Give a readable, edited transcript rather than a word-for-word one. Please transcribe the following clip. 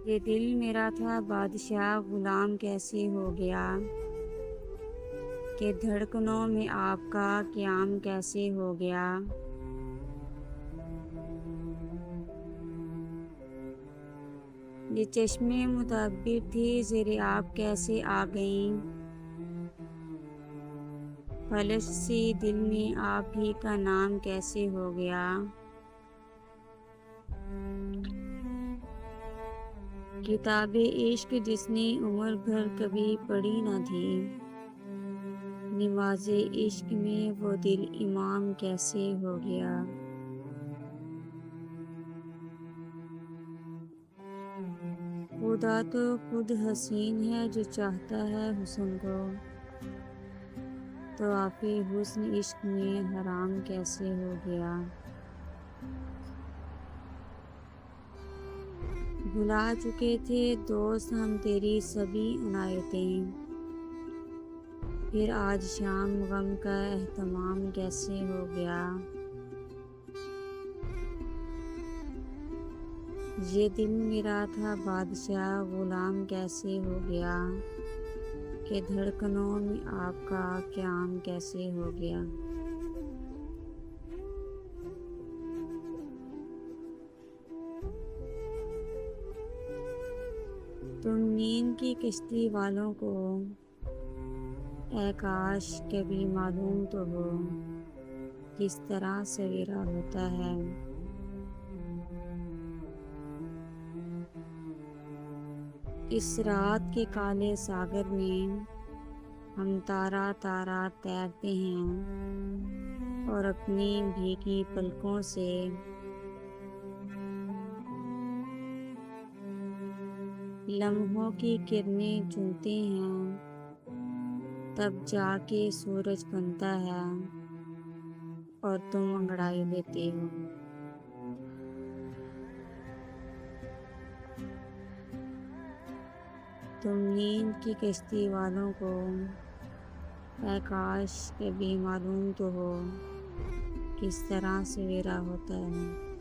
یہ دل میرا تھا بادشاہ غلام کیسے ہو گیا، کہ دھڑکنوں میں آپ کا قیام کیسے ہو گیا۔ یہ چشمے متعبر تھی زیر آپ کیسے آ گئیں، فلش سی دل میں آپ ہی کا نام کیسے ہو گیا۔ کتاب عشق جس نے عمر بھر کبھی پڑھی نہ تھی، نماز عشق میں وہ دل امام کیسے ہو گیا۔ خدا تو خود حسین ہے جو چاہتا ہے حسن کو، طواف حسن عشق میں حرام کیسے ہو گیا۔ بھلا چکے تھے دوست ہم تیری سبھی عنایتیں، پھر آج شام غم کا اہتمام کیسے ہو گیا۔ یہ دل میرا تھا بادشاہ غلام کیسے ہو گیا، کہ دھڑکنوں میں آپ کا قیام کیسے ہو گیا۔ تم نیند کی کشتی والوں کو اے کاش کبھی معلوم تو ہو، کس طرح سویرا ہوتا ہے۔ اس رات کے کالے ساگر میں ہم تارا تارا تیرتے ہیں، اور اپنی بھیگی پلکوں سے لمحوں کی کرنیں چنتے ہیں، تب جا کے سورج بنتا ہے اور تم انگڑائی لیتے ہو۔ تم نیند کی کشتی والوں کو اے کاش کبھی معلوم تو ہو، کس طرح سویرا ہوتا ہے۔